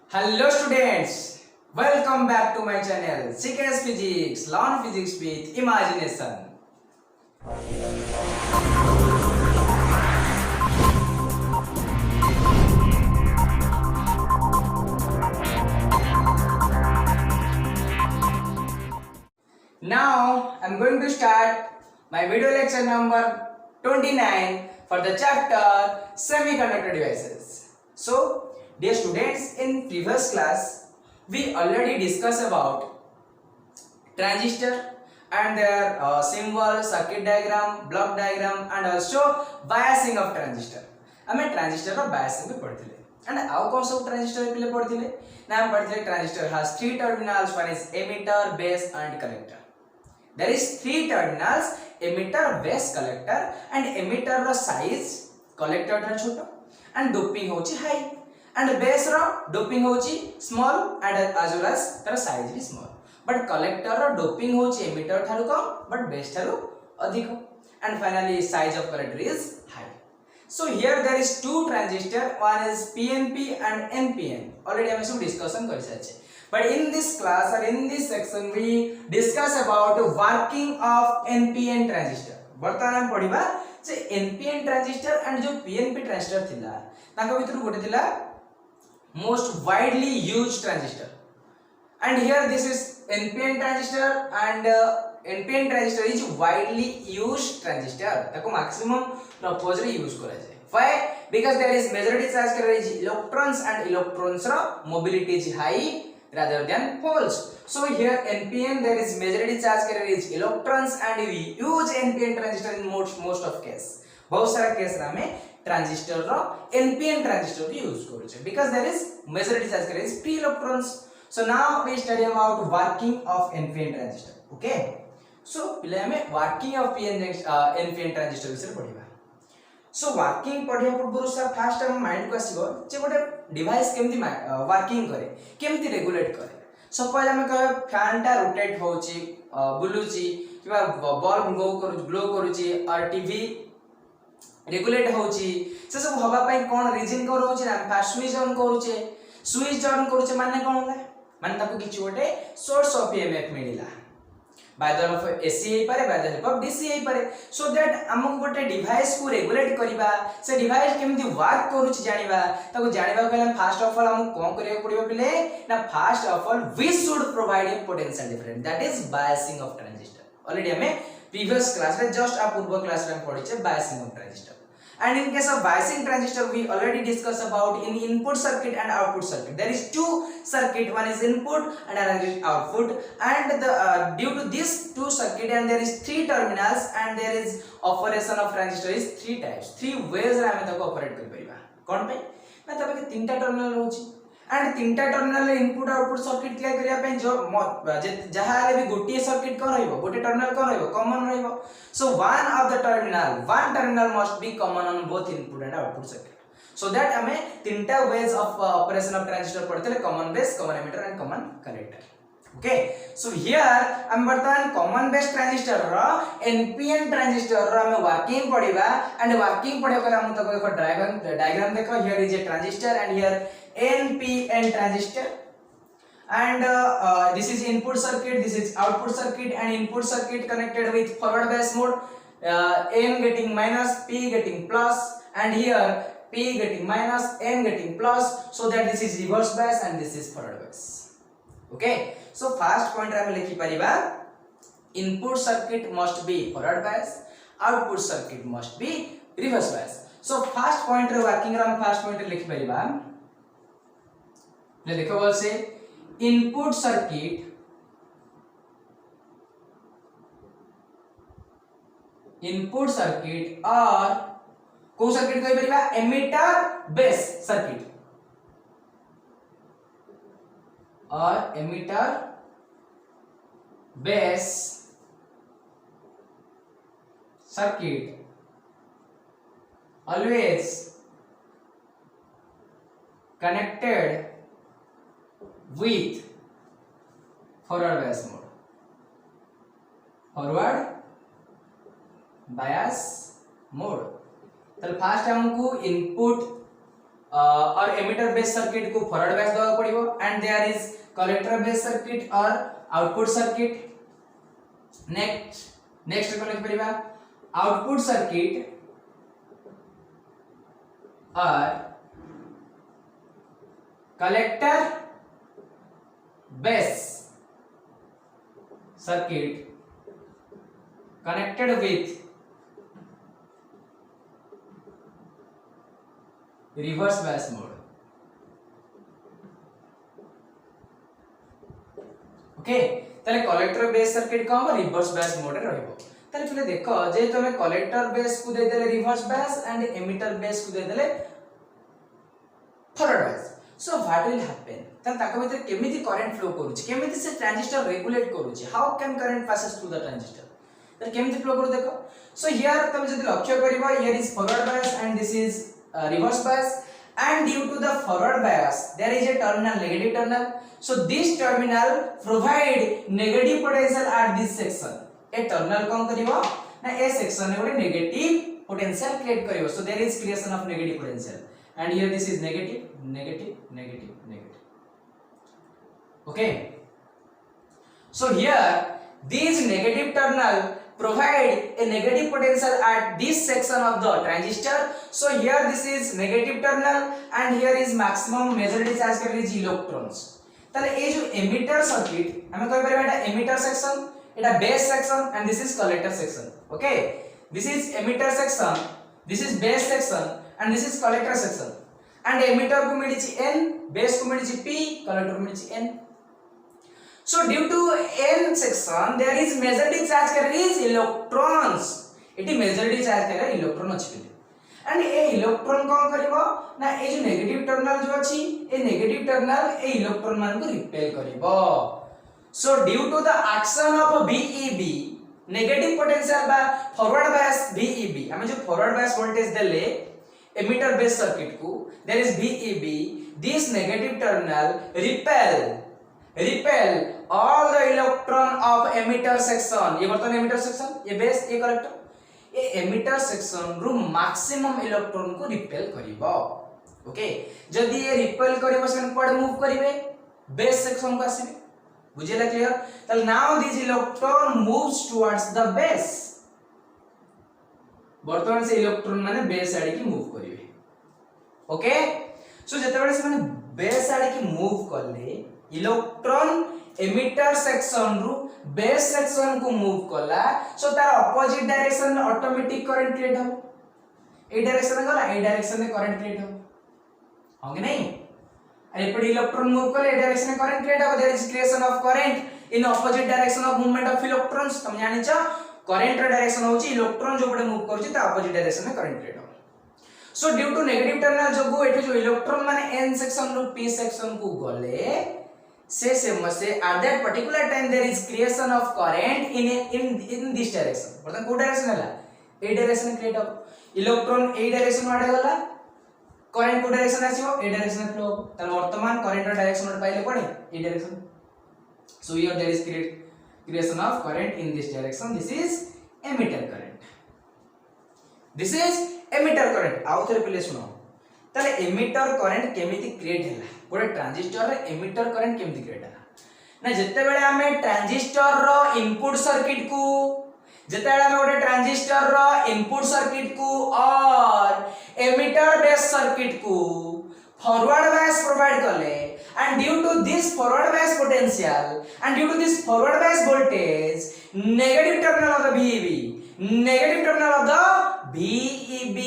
Hello students, welcome back to my channel CKS Physics, Learn Physics with Imagination. Now I'm going to start my video lecture number 29 for the chapter Semiconductor Devices. So, dear students, in previous class we already discussed about transistor and their symbol, circuit diagram, block diagram and also biasing of transistor. हमें transistor का biasing भी पढ़ते थे and आउ कौन सा transistor के लिए पढ़ते थे ना हम पढ़ते थे transistor has three terminals, one is emitter, base and collector. There is three terminals, emitter, base, collector and emitter रो size collector टा छोटा and doping होची high and base row doping होची small and as well as तार size भी small. But collector row doping होची emitter ठारू कम but base ठारू अधिक and finally size of collector is high. So here there is two transistor, one is PNP and NPN. Already I have discussion कर साचे. But in this class or in this section we discuss about working of NPN transistor. वर्तमान हम पढ़िबा जे NPN transistor and जो PNP transistor थिला ताका भितर गोटे थिला most widely used transistor. And here this is NPN transistor and NPN transistor is widely used transistor. ताको maximum purpose रे use करा जाय. Why? Because there is majority charge करा is electrons and electrons रा mobility is high rather than holes. So here NPN there is majority charge carrier is electrons and we use NPN transistor in most of case. बहुत सारा case रा में transistor रो NPN transistor को use करू छे because there is majority charge carrier is free electrons. So now we study about working of NPN transistor. Okay. So पहले हमें working of NPN transistor विषय पढ़िबा. So working पढ़िया पूर्व सर फास्ट हम mind को आसीबो जे गोटे डिवाइस केमती वर्किंग करे केमती रेगुलेट करे. सपोज हम कह फैन टा रोटेट होची बुलुची किबा बल्ब ग्लो करूची और टीवी रेगुलेट होची से सब हवा पई कोन रीजन को रहउची ना फास्ट स्विच ऑन करूचे माने कोन होला माने ताको किछि गोटे सोर्स ऑफ ईएमएफ मिलिला by the help of AC हे पारे by the help of DC हे पारे so that हमको गोटे डिवाइस को रेगुलेट करिबा से डिवाइस केमती वर्क करूची जानिबा ताको जानिबा कहला फर्स्ट ऑफ ऑल हमको कोन करियो पड़िबो पले ना first of all we should provide a potential difference that is biasing of transistor. Already हमें प्रीवियस क्लास रे जस्ट आ पूर्व क्लास रे हम पढ़िचे biasing of transistor. And in case of biasing transistor, we already discussed about in input circuit and output circuit. There is two circuit, one is input and another is output. And the due to these two circuit and there is three terminals and there is operation of transistor is three types. Three ways रे हमें ताको operate कर परिबा. कोन पे? मैं तबे के तीनटा terminal रहउची. And तीनटा टर्मिनल रे इनपुट आउटपुट सर्किट क्लियर करिया पे जो जहां आले भी गोटे सर्किट कोन रहइबो गोटे terminal cone रहइबो common रहइबो. So one terminal must be common on both input and output circuit. So that हमें तीनटा ways of operation of transistor पढ़ते ले common base, common emitter and common collector. Okay. So here हम बर्तमान common base transistor रो NPN transistor रो हमें working पढ़िबा and working पढ़े पर हम तको एक diagram देखो. Here is a transistor and here NPN transistor. And this is input circuit, this is output circuit and input circuit connected with forward bias mode, N getting minus, P getting plus and here P getting minus, N getting plus, so that this is reverse bias and this is forward bias. Okay, so first point रे हम लिखि परिबा input circuit must be forward bias, output circuit must be reverse bias. So first point रे working रे हम first point रे लिखि परिबा ले देखो बोल से input circuit और को सर्किट कहि परिबा emitter base circuit और emitter base circuit always connected with forward bias mode. Forward bias mode. तो फर्स्ट हमको इनपुट और एमिटर बेस सर्किट को फॉरवर्ड बायस देवा पड़िबो and there is collector base circuit और आउटपुट सर्किट। नेक्स्ट को लिख परिबा आउटपुट सर्किट और collector base circuit connected with reverse bias mode। Okay ताले कलेक्टर बेस सर्किट का हम रिवर्स बायस मोड रे रहबो। ताले पहिले देखो जे तमे कलेक्टर बेस को दे देले reverse bias and emitter base को दे देले forward bias. So what will happen तन ताको भीतर केमिति करंट फ्लो करूची केमिति से ट्रांजिस्टर रेगुलेट करूची how can current passes through the transistor तर केमिति फ्लो करू देखो। सो हियर तमे जदि लक्ष्य करिबा here is forward bias and this is reverse bias and due to the forward bias there is a terminal negative terminal, so this terminal provide negative potential at this section। ए terminal कोन करिवो ना ए section रे गोटे negative potential create करिवो, so there is creation of negative potential and here this is negative negative negative negative। okay, so here these negative terminal provide a negative potential at this section of the transistor, so here this is negative terminal and here is maximum majority charge कर लीजिए electrons। ताले ए जो emitter circuit हमें कह परिबा एटा emitter section Etah base section and this is collector section। okay, this is emitter section, this is base section and this is collector section and emitter को मिलिछि n, base को मिलिछि p, collector को मिलिछि n। So due to n section there is majority charge carries electrons, इटी majority charge करे electron अछि and ए electron कोन करबो ना ए जो नेगेटिव टर्मिनल जो अछि ए नेगेटिव टर्मिनल ए इलेक्ट्रॉन मान को रिपेल करबो। So due to the action of VEB negative potential बा फॉरवर्ड बायस VEB हम जो फॉरवर्ड बायस वोल्टेज देले एमिटर बेस सर्किट को there is VEB, this negative terminal repel all the electron of emitter section। ये बर्तन emitter section, ये base, ये collector, ये emitter section रू maximum electron को repel करिवो। ओके जदी ये repel करिवो सेन कोड मूव करिवे base section को आसीबे, बुझिला क्लियर। तल now this electron moves towards the base, बर्तन से इलेक्ट्रॉन माने बेस आड़ी की मूव करिवे। ओके सो जते बेले से माने बेस आड़ी की मूव करले इलेक्ट्रॉन एमिटर सेक्शन रु बेस सेक्शन को मूव कला, सो तार ऑपोजिट डायरेक्शन में ऑटोमेटिक करंट क्रिएट हो। ए डायरेक्शन में गला ए डायरेक्शन में करंट क्रिएट हो होगे नहीं। अरे पर इलेक्ट्रॉन मूव करे ए डायरेक्शन में करंट क्रिएट हो, there is creation of current in opposite direction of movement of electrons. तुम जानि छ करंट रो डायरेक्शन होची इलेक्ट्रॉन जो बडे मूव करछि ता ऑपोजिट डायरेक्शन में करंट क्रिएट हो। So due to negative terminal जो एठो जो इलेक्ट्रॉन माने n सेक्शन रु p सेक्शन को गले से at that particular time there is creation of current in this direction। बर्तन को डायरेक्शन हला ए डायरेक्शन क्रिएट हो, इलेक्ट्रॉन ए डायरेक्शन वाडे गला करंट को डायरेक्शन आसीबो ए डायरेक्शन में फ्लो हो, त वर्तमान करंट रो डायरेक्शन वाडे पाइले कोडे ए direction. So here there is creation of current in this direction, this is emitter current, this is emitter current। आउ थरे पहिले सुनो ताले एमिटर करंट केमिति क्रिएट हैला, गोटे ट्रांजिस्टर रे एमिटर करंट केमिति क्रिएट हैला ना जते बेले हमें ट्रांजिस्टर रो इनपुट सर्किट को जते बेले हमें गोटे ट्रांजिस्टर रो इनपुट सर्किट को और एमिटर बेस सर्किट को फॉरवर्ड बायस प्रोवाइड करले and due to this forward bias potential and due to this forward bias voltage negative terminal of the VEB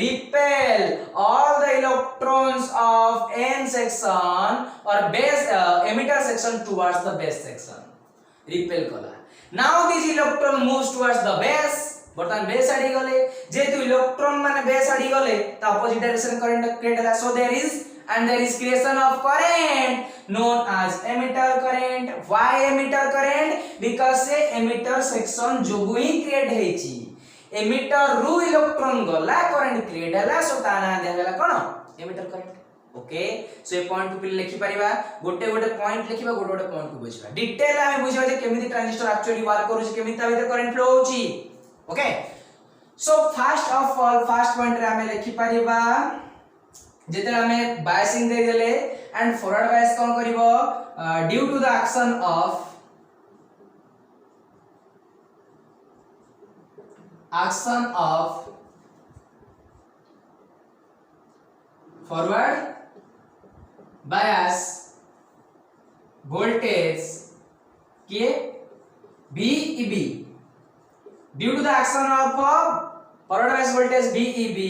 repel all the electrons of n section or base emitter section towards the base section, repel kala। now this electron moves towards the base, बर्तमान base आडी गले जेतु electron माने base आडी गले ता opposite direction current create होला, so there is creation of current known as emitter current। why emitter current? because से emitter section जोगु ही create हेची emitter रु इलेक्ट्रॉन गला करंट क्रिएट होला, सो ता ना देला कोन emitter current। ओके सो ए पॉइंट को पिले लिखि परिबा, गोटे गोटे पॉइंट लिखिबा, गोटे गोटे पॉइंट को बुझिबा, डिटेल हमें बुझिबा जे केमिति ट्रांजिस्टर एक्चुअली वर्क करूची केमिति ता भीतर करंट फ्लो होची। Okay so first of all first point रे हमें लिखि परिबा जेते हमें बायसिंग दे देले एंड फॉरवर्ड बायस कोन करिवो due to the action of forward bias voltage के VEB due to the action of forward bias voltage VEB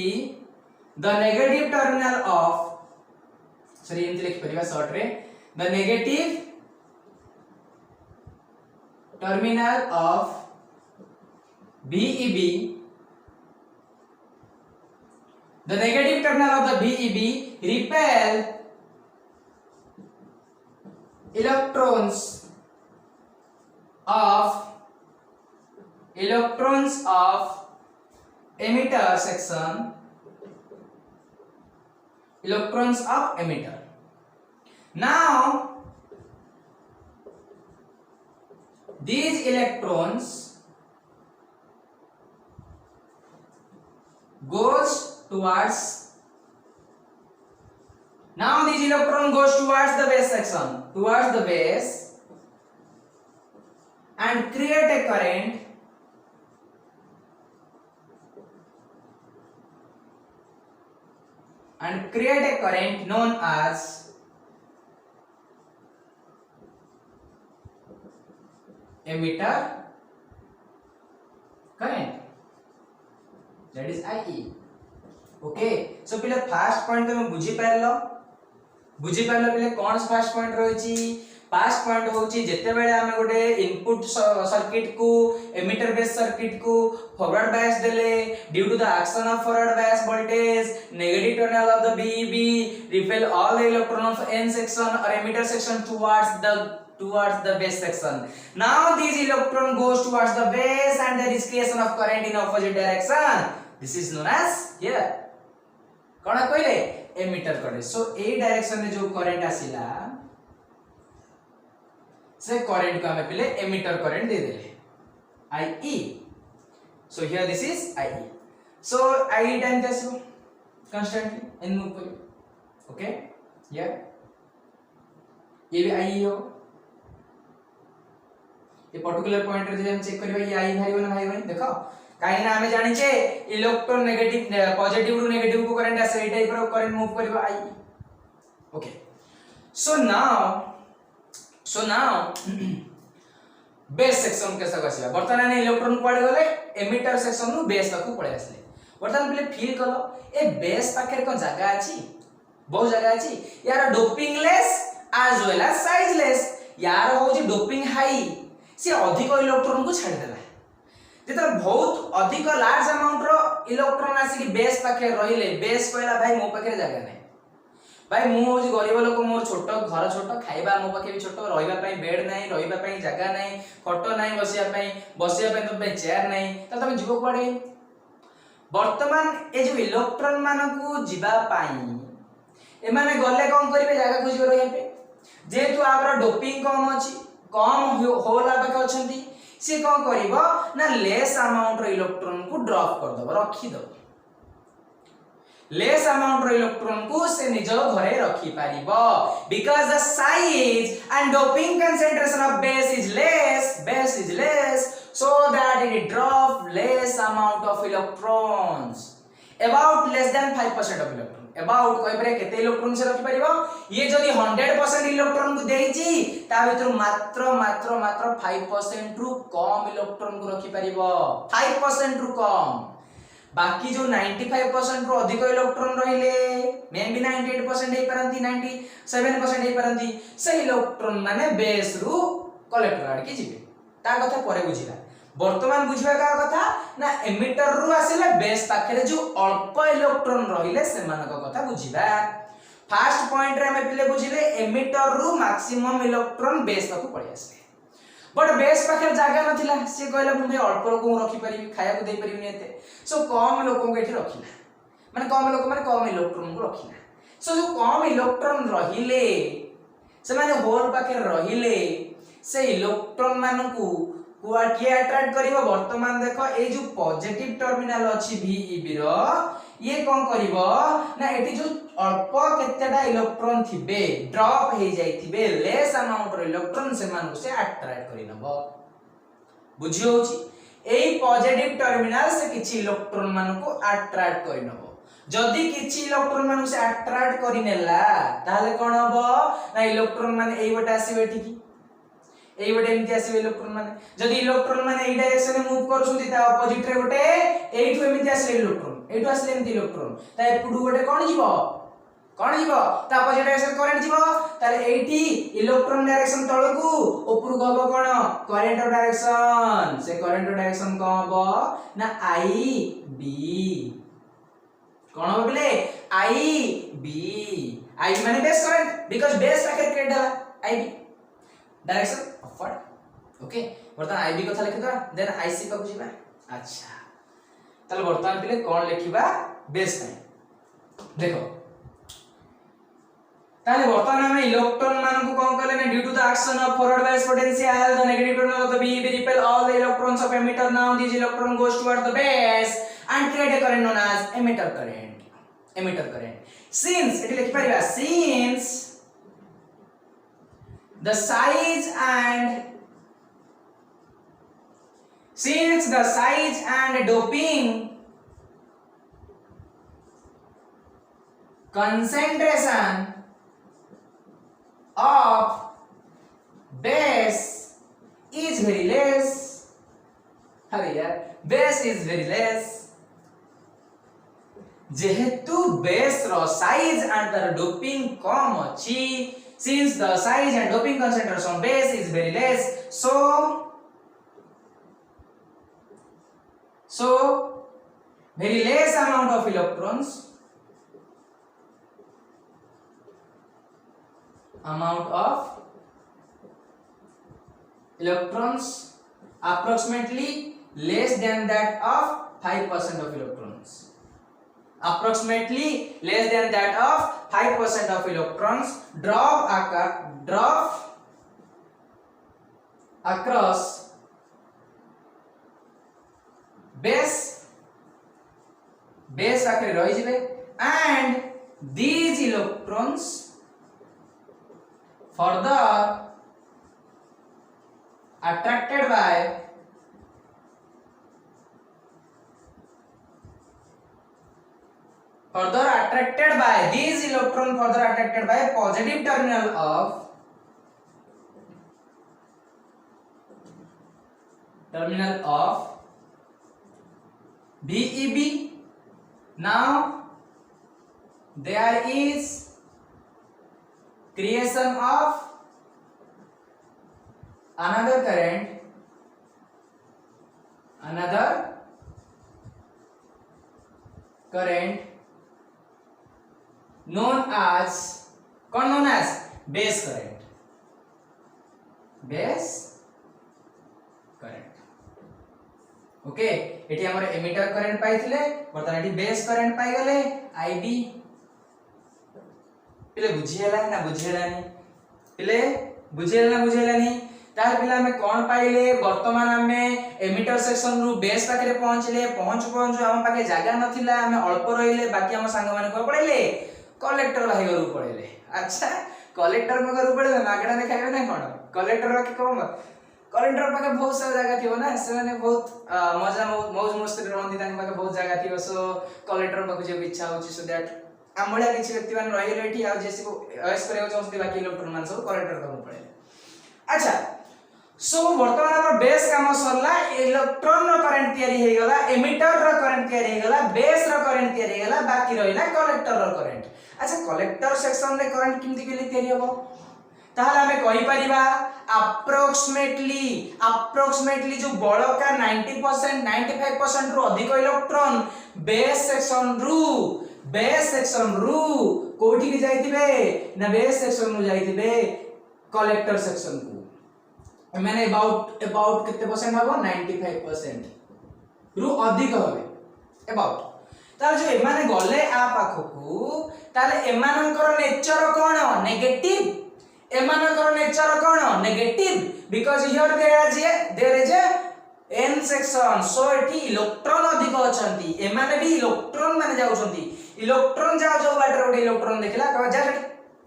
the negative terminal of एमती लिखि परिबा शॉर्ट रे the negative terminal of VEB the negative terminal of the VEB repel electrons of emitter section, electrons of emitter. Now these electrons goes towards the base section, towards the base, and create a current known as emitter current, that is IE. Okay so पिले first point तुम बुझी पारलो पिले कोन first point रहिची first point होची जेते बेले हम गोटे इनपुट सर्किट को एमिटर बेस सर्किट को फॉरवर्ड बायस देले due to the action of forward bias voltage negative terminal of the VEB repel all the electron of n section or emitter section towards the base section. Now these electron goes towards the base and there is creation of current in opposite direction. This is known as here कोन कहले emitter current. सो ए direction में जो current आसिला से current को हमें पहले emitter current दे देले IE. So here this is IE. So IE time कैसे हो कांस्टेंटली इन मूव करियो. ओके हियर ये भी IE हो. ये पर्टिकुलर पॉइंट रे जे हम चेक करबा ये IE भाई ना भाई देखो काहे ना हमें जानि छे इलेक्ट्रॉन नेगेटिव पॉजिटिव रु नेगेटिव को करंट आसे ए टाइप रो करंट मूव करबा आई. Okay so now base section के सक आसीबा. वर्तमान इलेक्ट्रॉन पड़े गले एमिटर सेक्शन नु बेस तक पड़े आसले. वर्तमान पले फील कलो ए बेस पाखे को जगह अछि बहुत जगह अछि यार doping less as well as size less. यार होजी डोपिंग हाई से अधिक इलेक्ट्रॉन को छाड़ देला जेतर बहुत अधिक लार्ज अमाउंट रो इलेक्ट्रॉन आसी कि बेस पाखे रहिले बेस कहला भाई मो पाखे जगह नै भाई मु होजी गरीब लोक मोर छोट घर छोट खाइबा मो पाखे भी छोट रहिबा पई बेड नै रहिबा पई जगह नै खट नै बसिया पई तो पे चेयर नै त तमे जीव पड़े. वर्तमान ए जो इलेक्ट्रॉन मानकू जीवा पई ए माने गले कोन करिवे जगह खोजिबे रहिया पे जेतु आबरा डोपिंग कम अछि कम होला पाखे अछंती से कौन करिवो ना लेस अमाउंट रो इलेक्ट्रॉन को ड्रॉप कर दबो रखी दबो. लेस अमाउंट रो इलेक्ट्रॉन को से निज घरे रखी पारिबो because the size and doping concentration of base is less so that it drop less amount of electrons about less than 5% of electron. About कोइ परे केते इलेक्ट्रॉन से रखि परिबो ये जदी 100% इलेक्ट्रॉन को देइची ता भीतर मात्र 5% रु कम इलेक्ट्रॉन को रखि परिबो 5% रु कम. बाकी जो 95% रु अधिक इलेक्ट्रॉन रहिले मे बी 98% हे परंती 97% हे परंती से इलेक्ट्रॉन माने बेस रु कलेक्टर आड के जिवे ता कथा परे बुझिला. वर्तमान बुझिबा का कथा ना एमिटर रु आसिले बेस पाखरे जो अल्प इलेक्ट्रॉन रहिले सेमानक कथा बुझिबा. फर्स्ट पॉइंट रे हम पिले बुझिले एमिटर रु मैक्सिमम इलेक्ट्रॉन बेस तक पड़ी आसे बट बेस पाखरे जगह नथिला से कहला मुझे अल्प लोक को रखि परिबी खाया को दे परिबी नेते. सो कम लोक को एठी रखिला माने कम लोक माने कम इलेक्ट्रॉन को रखिला. सो जो कम इलेक्ट्रॉन रहिले से माने होल पाखरे रहिले से इलेक्ट्रॉन मानकू कुआ के अट्रैक्ट करिवो. वर्तमान देखो ए जो पॉजिटिव टर्मिनल अछि VEB रो ये कौन करिवो ना एटी जो अल्प केतेटा इलेक्ट्रॉन थिबे ड्रॉप हे जाइथिबे लेस अमाउंट रो इलेक्ट्रॉन से मान से अट्रैक्ट करि नबो बुझी होची एई पॉजिटिव टर्मिनल से किछि इलेक्ट्रॉन मान को अट्रैक्ट करि नबो जदि किछि इलेक्ट्रॉन मान से अट्रैक्ट करि नेला ताले कोन हबो ना इलेक्ट्रॉन मान एई बटा आसीबे ठीक एई बटे एमति आसीबे इलेक्ट्रॉन माने जदि इलेक्ट्रॉन माने एई डायरेक्शन में मूव करछुंती ता अपोजिट रे बटे एइठु एमति आसीले इलेक्ट्रॉन एइठु आसीले एमति इलेक्ट्रॉन ता एपुडु बटे कोन जीवो ता अपोजिट डायरेक्शन करंट जीवो ताले एइठी इलेक्ट्रॉन डायरेक्शन तळकू ऊपर गबो कोन करंट डायरेक्शन से करंट डायरेक्शन को हबो ना आई बी कोन हबो बले आई माने बेस करंट बिकॉज़ बेस पाखे क्रिएट होला आई बी डायरेक्शन अपवर्ड ओके वर्तमान आईबी कथा लिखिबा देन आईसी पाकु जिबा अच्छा तले वर्तमान पिले कोन लिखिबा बेस पे देखो ताले वर्तमान हम इलेक्ट्रॉन मान को कोन करले ना due to the action of forward bias potential the negative terminal of the B repel all the electrons of emitter now these electron goes toward the base and create a current known as emitter current since it लिखि परिबा since the size and doping concentration of base is very less base is very less जेहेतु base रो size and the doping कम अछि since the size and doping concentration of base is very less so very less amount of electrons approximately less than that of 5% of electrons drop across base आखिर रही जिवे and these electrons further attracted by these electron further attracted by positive terminal of BEB. Now there is creation of another current known as base current okay एठी हमर emitter current पाइथिले वर्तमान एठी base current पाइ गले IB पिले बुझियलानी तार पिला हमें कोन पाइले वर्तमान हमें एमिटर सेक्शन रु बेस पाखरे पहुंचले हम पाखे जागा नथिला हमें अल्प रहिले बाकी हम संग माने को पड़ेले कलेक्टर भाई गरु पड़ेले अच्छा कलेक्टर में गरु पड़ेले मागड़ा ने खाइबे ना कोन कलेक्टर रखे कोन कलेक्टर पाखे बहुत सारा जागा थिबो ना से माने बहुत मजा मौज मस्ती रहंदी ताके पाखे बहुत जागा थिबो सो कलेक्टर पाखे जे इच्छा होची सो दैट आमळा किछि व्यक्ति मान रहिले एठी आ जेसी को एस करे चाहते बाकी इलेक्ट्रॉन मान सब कलेक्टर पाखे पड़ेले अच्छा सो वर्तमान हमर बेस काम सरला इलेक्ट्रॉन रो करंट तयारी हे गला एमिटर रो करंट तयारी हे गला बेस रो करंट तयारी हे गला बाकी रहिला कलेक्टर रो करंट अच्छा कलेक्टर सेक्शन रे करंट किमति केली तयारी होबो ताहले हमें कहि परिबा अप्रोक्सीमेटली जो बळका 90% 95% रो अधिक इलेक्ट्रॉन बेस सेक्शन रु कोठी के जाइतिबे ना बेस सेक्शन रु जाइतिबे कलेक्टर सेक्शन को मैंने अबाउट कितने परसेंट हबो 95% रु अधिक होबे अबाउट तार जो एमाने गले आ पाखकू ताले एमानकर नेचर कोन negative because here there is a N section so एठी इलेक्ट्रॉन अधिक अछंती एमाने भी इलेक्ट्रॉन माने जाउछंती इलेक्ट्रॉन जाउ जाउ बाटर गोटे इलेक्ट्रॉन देखला कहबा जा जडे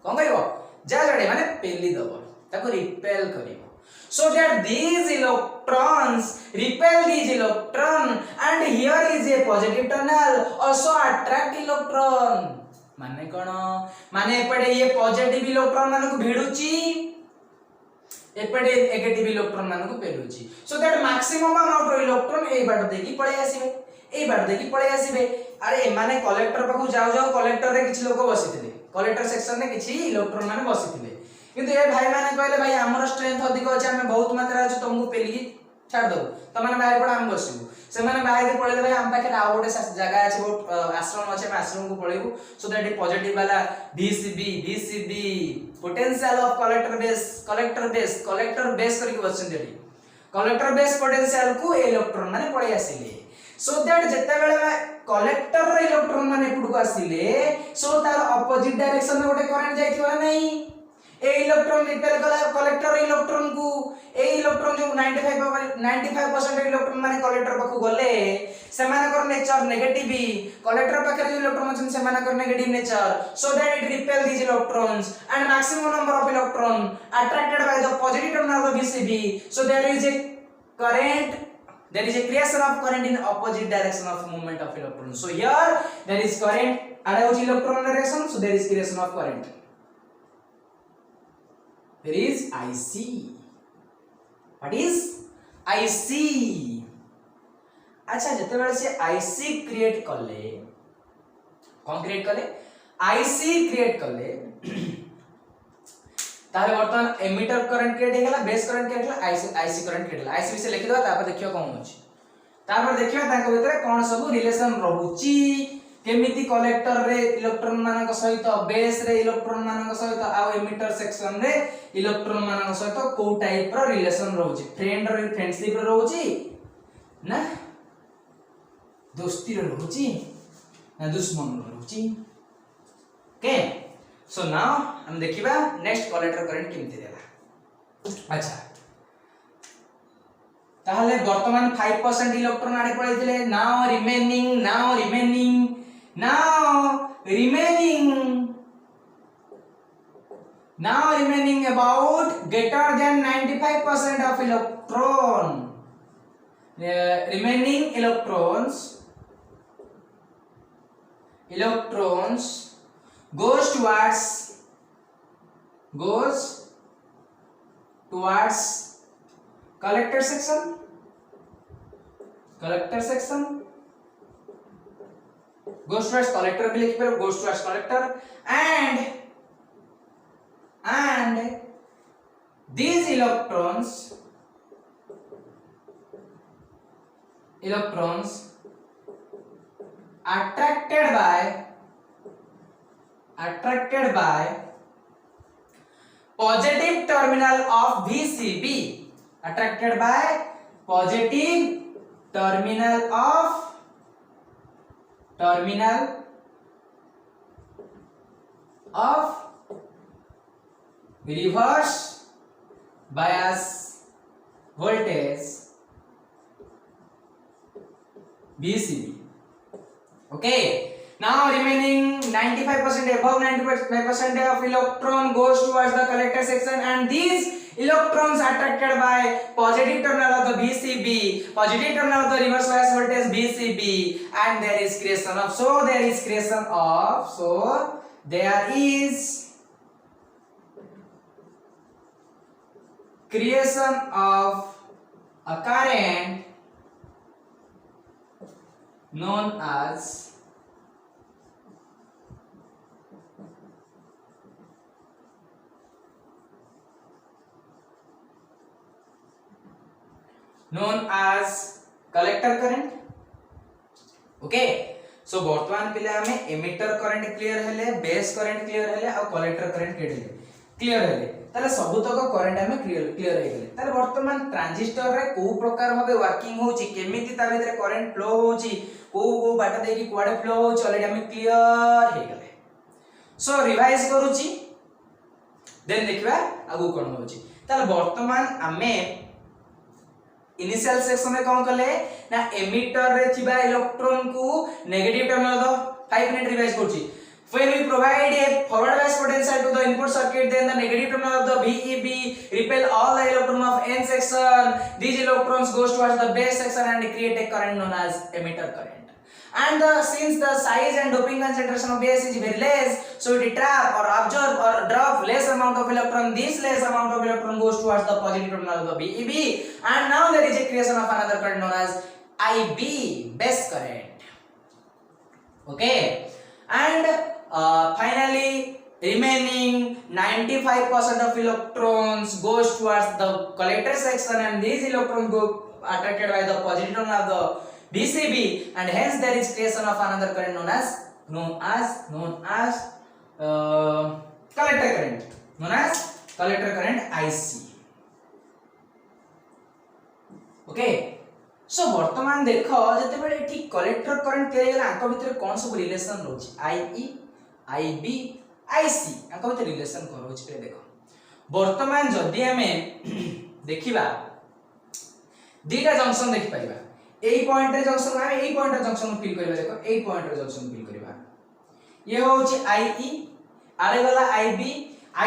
कोन कहबो जा जडे माने पेली दबो ताको repel करिवो so that these electrons repel these electron and here is a positive terminal also attract electron माने कोन माने एपटे ये पॉजिटिव इलेक्ट्रॉन माने को भिडुची एपटे नेगेटिव इलेक्ट्रॉन माने को पेलुची so that maximum amount of electron ए बाट देकी पळे आसीबे ए बाट देकी पळे आसीबे अरे माने कलेक्टर पाखु जाउ जाउ कलेक्टर रे किछि लोक बसिथिले कलेक्टर सेक्शन रे किछि इलेक्ट्रॉन माने बसिथिले किंतु ए भाई माने कहले भाई हमर स्ट्रेंथ अधिक अछि हमें बहुत मात्रा अछि तुमको पेली छाड़ दो त माने बाहर पड़ हम बसिबु से माने बाहर पळेले भाई हम पाखे आ गोटे जगह अछि बहुत आश्रम अछि हम आश्रम को पळेबु सो दैट ए पॉजिटिव वाला VCB potential of collector base करके बसन देडी कलेक्टर बेस पोटेंशियल को इलेक्ट्रॉन माने पळे आसीले सो दैट जते बेले कलेक्टर रे इलेक्ट्रॉन माने पुडको आसीले सो तार ऑपोजिट डायरेक्शन में गोटे करंट जाइथिबा नहीं ए इलेक्ट्रॉन रिपेल कला कलेक्टर इलेक्ट्रॉन को ए इलेक्ट्रॉन जो 95% इलेक्ट्रॉन माने कलेक्टर पाखु गले से माने कर नेचर नेगेटिव कलेक्टर पाखे जो इलेक्ट्रॉन अछि से माने कर negative nature so that it repel these electrons and maximum number of electron attracted by the positive terminal of VCB so there is a current there is a creation of current in opposite direction of movement of electron so here there is current and which electron direction so there is creation of current there is IC what is IC अच्छा जते बेले से IC create करले कौन create करले IC create करले ताले वर्तमान एमिटर करंट क्रिएट हेगला बेस करंट क्रिएट हेगला IC करंट क्रिएट हेगला IC विषय लिखि दवा तापर देखियो कोन होछि तापर देखियो ताको भितरे कोन सब रिलेशन रहउची केमिति कलेक्टर रे इलेक्ट्रॉन मानक सहित बेस रे इलेक्ट्रॉन मानक सहित आ एमिटर सेक्शन रे इलेक्ट्रॉन मानक सहित को टाइप रो रिलेशन रहउची फ्रेंड रे फ्रेंडशिप रे रहउची ना दोस्ती रे रहउची ना दुश्मन रे रहउची ओके सो नाउ हम देखिबा नेक्स्ट कलेक्टर करंट केमिति देला अच्छा ताहले वर्तमान 5% electron Ade पळैथिले now remaining about greater than 95% of remaining electrons goes towards collector section goes towards collector भी लिख पे goes towards collector and these electrons attracted by positive terminal of VCB attracted by positive terminal of reverse bias voltage VCB okay now remaining 95% above 95% of electron goes towards the collector section and these electrons attracted by positive terminal of the VCB positive terminal of the reverse bias voltage VCB and there is creation of a current known as collector current okay so वर्तमान पिले हमें emitter current clear हेले base current clear हेले और collector current clear हेले ताले सबुतक current हमें clear हे गेले ताले वर्तमान ट्रांजिस्टर रे को प्रकार भाबे वर्किंग होची केमिति ता भीतर करंट फ्लो होची को बाट देकी कुआडे फ्लो होची ऑलरेडी हमें क्लियर हे गेले सो रिवाइज करूची देन देखिबा आगु कोन होची ताले वर्तमान हमें इनिशियल सेक्शन में कौन कले ना एमिटर रे थिबा इलेक्ट्रॉन को नेगेटिव टर्मिनल दो 5 मिनट रिवाइज करछि when we provide a forward bias potential to the input circuit then the negative terminal of the VEB repel all the electron of n section these electrons goes towards the base section and create a current known as emitter current and since the size and doping concentration of base is very less so it trap or absorb or drop less amount of electron this less amount of electron goes towards the positive terminal of the VEB and now there is a creation of another current known as IB base current okay and finally remaining 95% of electrons goes towards the collector section and these electrons go attracted by the positive terminal of the BCB and hence there is creation of another current known as collector current IC okay सो वर्तमान देख जते बेले ठीक collector current तयारी गला आंक भितर कोन सब रिलेशन रहउछि आईई आईबी आईसी आंक भितर रिलेशन कोन रहउछि पे देखो वर्तमान जदी हमें देखिबा दीटा जंक्शन देखि परिबा एई पॉइंट रे जंक्शन हम एई पॉइंट रे जंक्शन फील करबा देखो एई पॉइंट रे जंक्शन फील करबा ये होउछि आईई आरे गला आईबी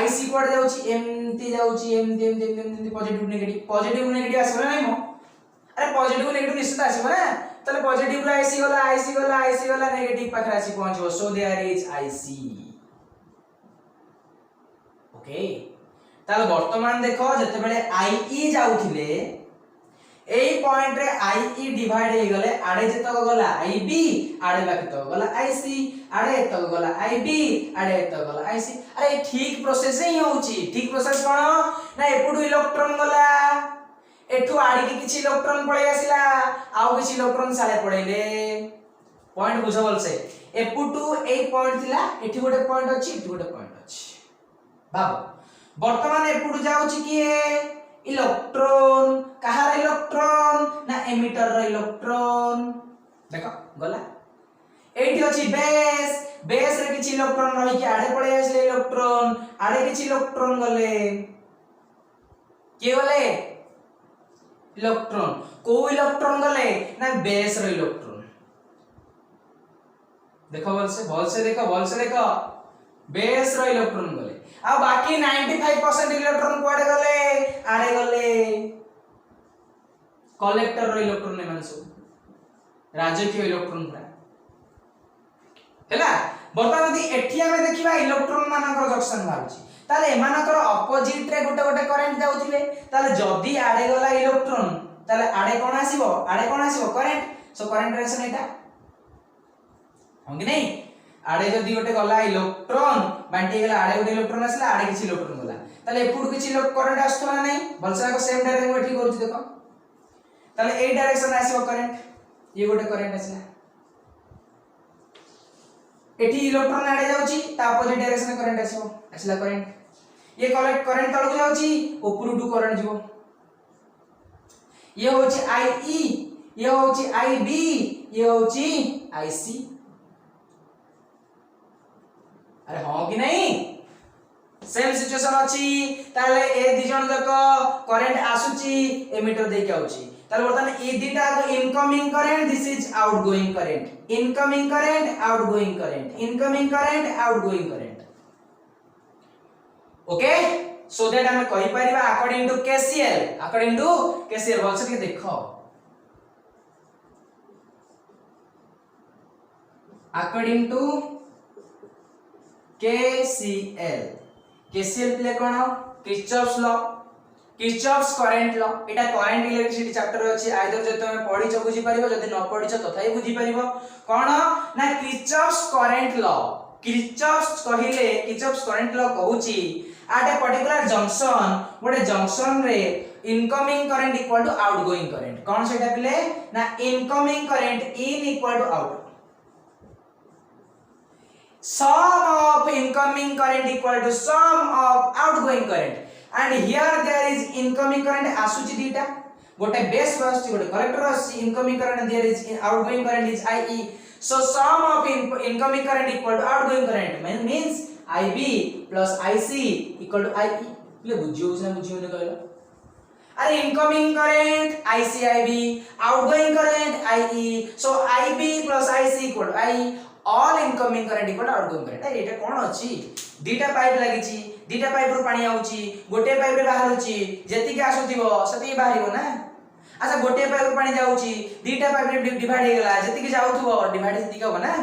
आईसी कोड जाउछि एमती जाउछि एमती पॉजिटिव नेगेटिव आसबा नै मो अरे पॉजिटिव नेगेटिव निश्चित आसीबो ना तले पॉजिटिव रे आईसी गला नेगेटिव पाखरा आसी पहुंचो so there is IC okay ताले वर्तमान देखो जते बेले आईई जाउथिले एई पॉइंट रे आईई डिवाइड हे गले आडे जतक गला आईबी आडे बाकी तक गला आईसी आडे तक गला आईबी आडे तक गला आईसी अरे ठीक प्रोसेस ही होउची ठीक प्रोसेस कोन ना एपुडू इलेक्ट्रॉन गला एठू आडी के किछि इलेक्ट्रॉन पळे आसिला आउ किछि इलेक्ट्रॉन साले पळेले पॉइंट बुझ बोलसे एपुटू ए पॉइंट थिला एठी गोटे पॉइंट अछि एठी गोटे पॉइंट अछि भाव वर्तमान एपुटू जाउछि कि इलेक्ट्रॉन कहार इलेक्ट्रॉन ना एमिटर रो इलेक्ट्रॉन देखो गला एठी अछि बेस रे किछि इलेक्ट्रॉन रहि कि आडे पळे आसिले इलेक्ट्रॉन आडे किछि इलेक्ट्रॉन गले के गले इलेक्ट्रॉन को इलेक्ट्रॉन गले ना बेस रो इलेक्ट्रॉन देखो बोलसे देखो बेस रो इलेक्ट्रॉन गले आ बाकी 95% इलेक्ट्रॉन कोडे गले आड़े गले कलेक्टर रो इलेक्ट्रॉन ने मानसु राजकीय इलेक्ट्रॉन पुरा हैला बर्तमान यदि एठी हमें देखिबा इलेक्ट्रॉन मानकर जंक्शन मारुची ताले एमानकर ऑपोजिट रे गोटे गोटे करंट जाउथिले ताले जदी आडे गला इलेक्ट्रॉन ताले आडे कोन आसीबो करंट सो करंट डायरेक्शन एटा हम कि नहीं आडे जदी गोटे गला इलेक्ट्रॉन बांटी गला आडे गोटे इलेक्ट्रॉन आसला आडे किछि इलेक्ट्रॉन गला ताले एपुड किछि करंट आस्तला नै बलसा को सेम डायरेक्शन एठी करूछि देखो ताले ए डायरेक्शन आसीबो करंट ये गोटे करंट आसला एठी इलेक्ट्रॉन आडे जाउछि ता अपोजिट डायरेक्शन करंट आसला करंट ये करंट तळକୁ जाउछि ऊपर टू करंट जीवो ये होछि आईई ये होछि आईबी ये होछि आईसी अरे हां कि नहीं सेम सिचुएशन अछि ताले ए दि जण जक करंट आसुछि एमिटर दे के आउछि ताले बर्तन ए दिटा को incoming current this is outgoing current incoming current outgoing current incoming current outgoing current okay so that हम कहि परिबा अकॉर्डिंग टू केसीएल बोलसे के देखो अकॉर्डिंग टू केसीएल प्ले कोन किरचॉफ्स करंट लॉ एटा करंट इलेक्ट्रिसिटी चैप्टर अछि आइदर जे तुम पढिछ बुझी परिबो जदि न पढिछ तथाई बुझी परिबो कोन ना Kirchhoff's current law Kirchhoff's current law कहूची at a particular junction what a junction रे incoming current equal to outgoing current कौन सेटा पिले ना incoming current in equal to out sum of incoming current equal to sum of outgoing current and here there is incoming current आसुची दीटा गोटे base आसुची गोटे collector आसुची incoming current and there is outgoing current is IE so sum of incoming current equal to outgoing current means IB plus IC equal to IE ले बुझियो ना बुझियो ने कहलो अरे incoming current IC/IB, outgoing current IE, so IB plus IC equal I, all incoming current equal outgoing current. अरे एटा कोन अछि, दीटा pipe लागिछि, दीटा pipe रो पानी आउछि, गोटे पाइप रे बाहरुछि, जेति के आसुथिबो सेति बाहरिबो ना। अच्छा गोटे पाइप रो पानी जाउछि, दीटा पाइप रे डिवाइड हे गेला, जेति के जाउथबो डिवाइड सेति के हो ना,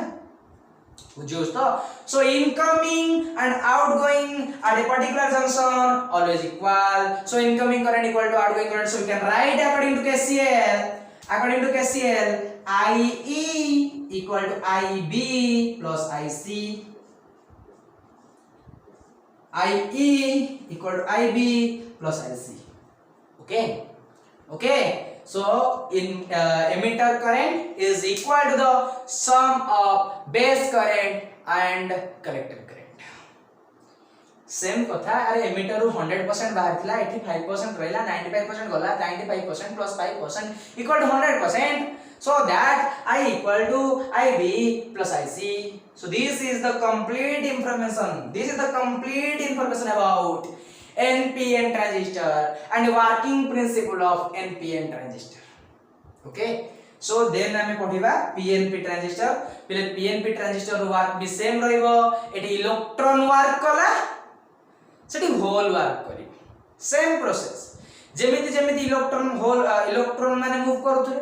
बुझियोस तो। So incoming and outgoing at a particular junction always equal, so incoming current equal to outgoing current, so we can write according to KCL IE equal to IB plus IC, IE equal to IB plus IC, okay. So in emitter current is equal to the sum of base current and collector current. Same कथा। अरे emitter 100% बाहर थिला, 85% रहला, 95% गला, 95% plus 5% equal to 100%, so that I equal to IB plus IC. So this is the complete information about NPN transistor and working principle of NPN transistor, okay. So then हमें पढ़िबा PNP transistor, पहले PNP transistor work भी same रहइबो, eighty electron work कला सेटी whole work करिबो, same process. जेमिति जेमिति electron माने move करथुरे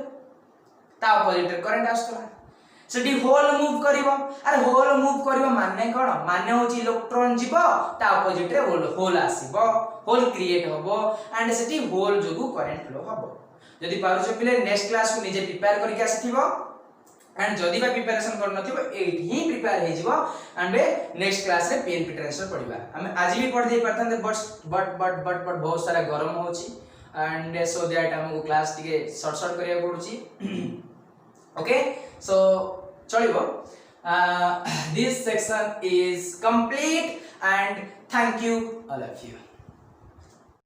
ता opposite current आसतला, सेटी होल मूव करिवो। अरे होल मूव करिवो माने कोन, माने होची इलेक्ट्रॉन जीवो ता अपोजिट रे होल आसीबो, होल क्रिएट होबो एंड सेटी होल जोगु करंट फ्लो होबो। जदि पारुछ पिले नेक्स्ट क्लास को निजे प्रिपेयर करके आसीथिबो एंड जदि बा प्रिपरेशन कर नथिबो एठी ही प्रिपेयर हे जिवो एंड नेक्स्ट क्लास रे पीएनपी ट्रांजिस्टर पढिबा। हम आज भी पढ दे परथन, बट बहुत सारा गरम होची एंड सो दैट हमको क्लास टिके शॉर्ट करिया पडुची, ओके। सो चलिबो, this section is complete and thank you all of you.